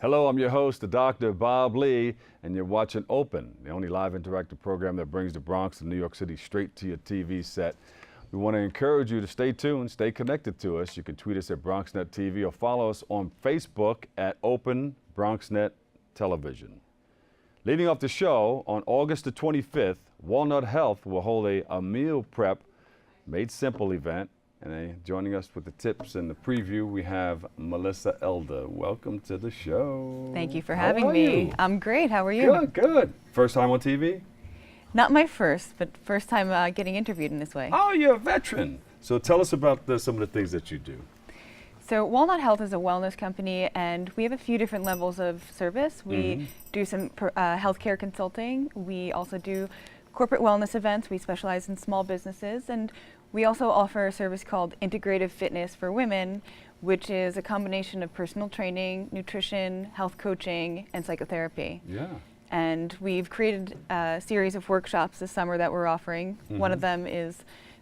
Hello, I'm your host, Dr. Bob Lee, and you're watching Open, the only live interactive program that brings the Bronx to New York City straight to your TV set. We want to encourage you to stay tuned, stay connected to us. You can tweet us at BronxNet TV or follow us on Facebook at Open BronxNet Television. Leading off the show, on August the 25th, Walnut Health will hold a meal prep made simple event. And joining us with the tips and the preview, we have Melissa Elder. Welcome to the show. Thank you for having me. You? I'm great. How are you? Good, good. First time on TV? Not my first, but first time getting interviewed in this way. Oh, you're a veteran. So tell us about some of the things that you do. So Walnut Health is a wellness company, and we have a few different levels of service. We do some healthcare consulting. We also do corporate wellness events. We specialize in small businesses, and we also offer a service called Integrative Fitness for Women, which is a combination of personal training, nutrition, health coaching, and psychotherapy. Yeah. And we've created a series of workshops this summer that we're offering. One of them is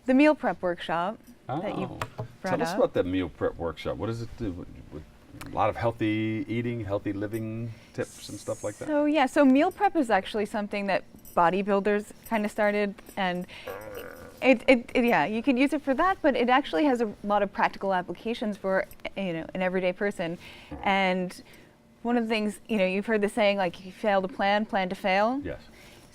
the meal prep workshop that you brought Tell us up. about that meal prep workshop. What does it do? With a lot of healthy eating, healthy living tips and stuff like that? So yeah, so meal prep is actually something that bodybuilders kind of started, and yeah, you can use it for that, but it actually has a lot of practical applications for an everyday person. And one of the things, you've heard the saying, like, if you fail to plan, plan to fail. Yes.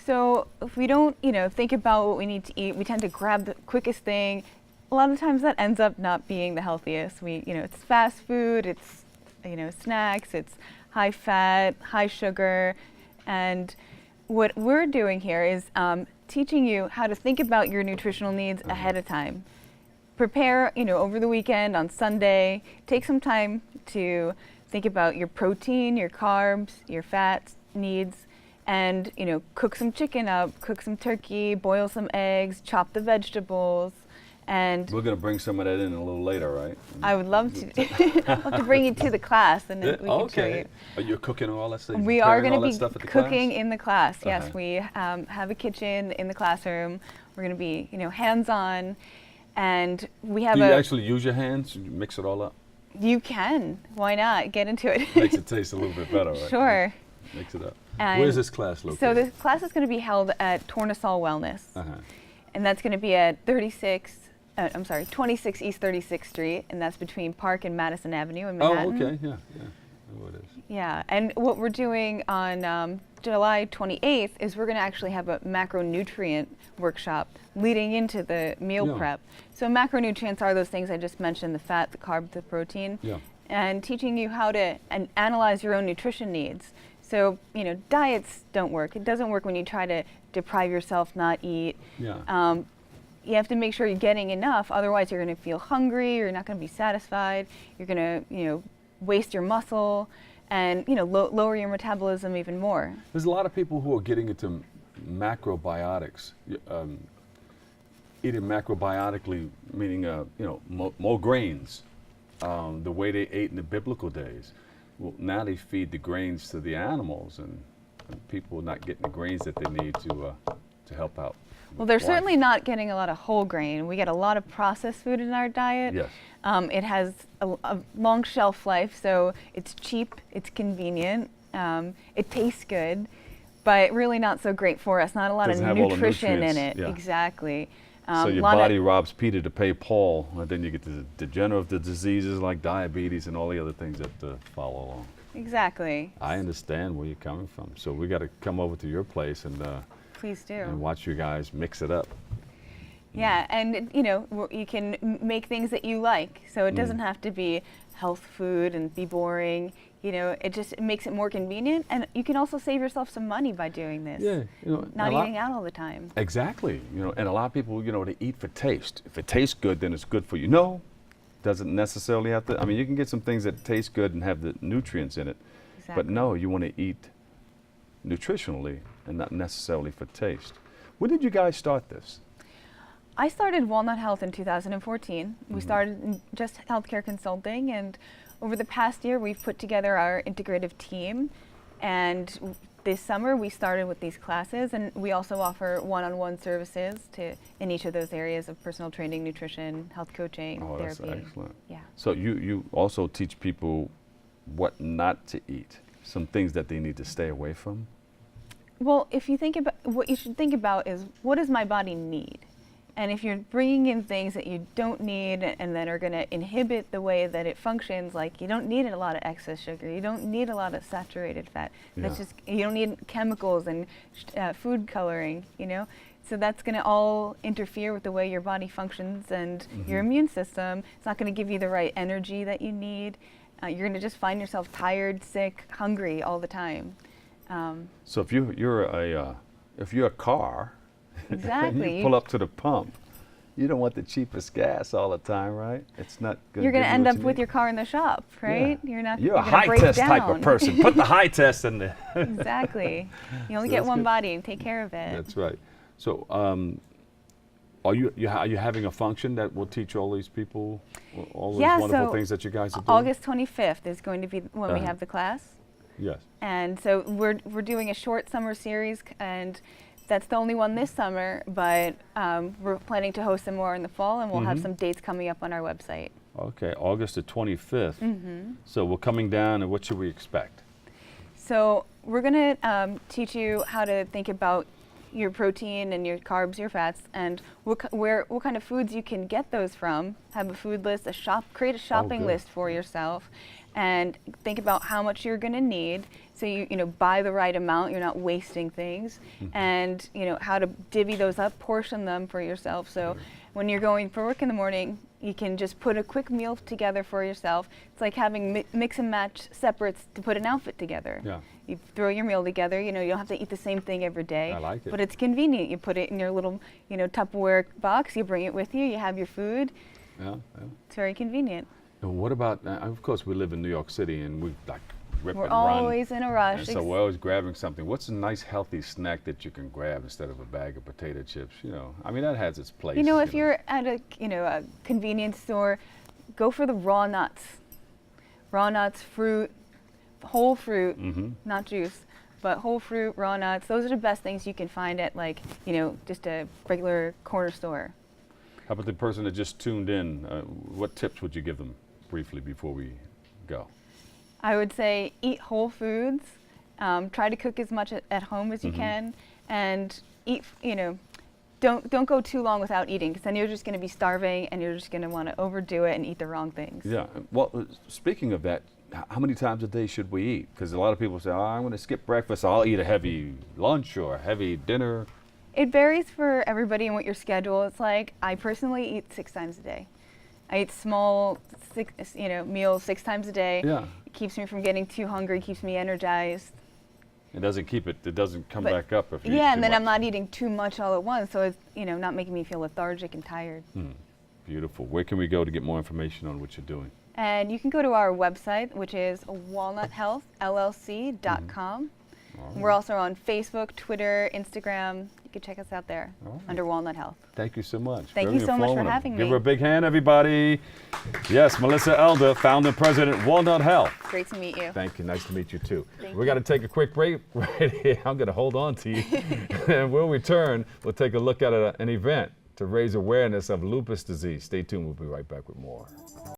So if we don't, think about what we need to eat, we tend to grab the quickest thing. A lot of times that ends up not being the healthiest. It's fast food, it's, snacks, it's high fat, high sugar. And what we're doing here is teaching you how to think about your nutritional needs ahead of time. Prepare, over the weekend, on Sunday. Take some time to think about your protein, your carbs, your fat needs, and cook some chicken up, cook some turkey, boil some eggs, chop the vegetables. And we're going to bring some of that in a little later, right? I would love to. I'd love to bring you to the class, and then we can show you. Are you cooking all that stuff? We are going to be cooking class? in the class. Yes, we have a kitchen in the classroom. We're going to be, hands-on, and we have. Do you actually use your hands? You mix it all up? You can. Why not? Get into it. Makes it taste a little bit better, right? Sure. Mix it up. And where's this class located? So this class is going to be held at Tornasol Wellness, and that's going to be at 26 East 36th Street, and that's between Park and Madison Avenue in Manhattan. Oh, okay, yeah. I know what it is. Yeah, and what we're doing on July 28th is we're going to actually have a macronutrient workshop leading into the meal prep. So macronutrients are those things I just mentioned, the fat, the carb, the protein, and teaching you how to analyze your own nutrition needs. So, diets don't work. It doesn't work when you try to deprive yourself, not eat. Yeah. You have to make sure you're getting enough, otherwise you're going to feel hungry, you're not going to be satisfied, you're going to, waste your muscle and, lower your metabolism even more. There's a lot of people who are getting into macrobiotics. Eating macrobiotically, meaning, more grains, the way they ate in the biblical days. Well, now they feed the grains to the animals, and people are not getting the grains that they need to help out. Well, they're certainly not getting a lot of whole grain. We get a lot of processed food in our diet. Yes. It has a long shelf life, so it's cheap, it's convenient, it tastes good, but really not so great for us. Not a lot of nutrition in it. Yeah. Exactly. So your body robs Peter to pay Paul, and then you get the degenerative diseases like diabetes and all the other things that follow along. Exactly. I understand where you're coming from. So we got to come over to your place and please do. And watch you guys mix it up. Yeah, and you can make things that you like, so it doesn't have to be health food and be boring. It just makes it more convenient, and you can also save yourself some money by doing this. Yeah, not eating out all the time. Exactly. And a lot of people, they eat for taste. If it tastes good, then it's good for you. No, doesn't necessarily have to. I mean, you can get some things that taste good and have the nutrients in it, but no, you want to eat nutritionally and not necessarily for taste. When did you guys start this? I started Walnut Health in 2014. We started in just healthcare consulting, and over the past year we've put together our integrative team, and this summer we started with these classes, and we also offer one-on-one services in each of those areas of personal training, nutrition, health coaching, therapy. That's excellent. Yeah. So you also teach people what not to eat. some things that they need to stay away from? Well, if you think about, what you should think about is, what does my body need? And if you're bringing in things that you don't need and that are going to inhibit the way that it functions, like you don't need a lot of excess sugar, you don't need a lot of saturated fat. That's Yeah. just, you don't need chemicals and food coloring, you know? So that's going to all interfere with the way your body functions and your immune system. It's not going to give you the right energy that you need. You're going to just find yourself tired, sick, hungry all the time. So if you're a car, Exactly. you pull up to the pump, you don't want the cheapest gas all the time, right? It's not good. You're going to end up with your car in the shop, right? You're not. You're a gonna break high test type down. of person. Put the high test in there. Exactly. You only So get that's one good. body and take care of it. That's right. So are you having a function that will teach all these people all these wonderful so things that you guys are doing? August 25th is going to be when we Uh-huh. have the class. Yes. And so we're doing a short summer series, and that's the only one this summer, but we're planning to host some more in the fall, and we'll have some dates coming up on our website. Okay, August the 25th. So we're coming down, and what should we expect? So we're going to teach you how to think about your protein and your carbs, your fats, and what kind of foods you can get those from. Have a food list, create a shopping good. list for yourself, and think about how much you're going to need. So you buy the right amount. You're not wasting things, and how to divvy those up, portion them for yourself. So when you're going for work in the morning, you can just put a quick meal together for yourself. It's like having mix and match separates to put an outfit together. Yeah. You throw your meal together. You don't have to eat the same thing every day. I like it. But it's convenient. You put it in your little, Tupperware box. You bring it with you. You have your food. Yeah. It's very convenient. And what about, of course, we live in New York City, and we like rip We're and run. always in a rush. And so we're always grabbing something. What's a nice healthy snack that you can grab instead of a bag of potato chips? I mean, that has its place. If you're at a convenience store, go for the raw nuts. Raw nuts, fruit, whole fruit, not juice, but whole fruit, raw nuts. Those are the best things you can find at just a regular corner store. How about the person that just tuned in? What tips would you give them briefly before we go? I would say eat whole foods. Try to cook as much at home as you can, and eat. Don't go too long without eating, because then you're just going to be starving, and you're just going to want to overdo it and eat the wrong things. Yeah. Well, speaking of that, how many times a day should we eat? Because a lot of people say, I'm going to skip breakfast. I'll eat a heavy lunch or a heavy dinner. It varies for everybody and what your schedule is like. I personally eat 6 times a day. I eat small, meals 6 times a day. Yeah. It keeps me from getting too hungry, keeps me energized. It doesn't come back up if you eat Yeah, too and then much. I'm not eating too much all at once, so it's not making me feel lethargic and tired. Beautiful. Where can we go to get more information on what you're doing? And you can go to our website, which is walnuthealthllc.com. We're also on Facebook, Twitter, Instagram. You can check us out there under Walnut Health. Thank you so much. Thank Very you so much for informative. having me. Give her a big hand, everybody. Yes, Melissa Elder, founder and president, Walnut Health. Great to meet you. Thank you. Nice to meet you, too. Thank We got to take a quick break right here. I'm going to hold on to you. And when we return, we'll take a look at an event to raise awareness of lupus disease. Stay tuned. We'll be right back with more.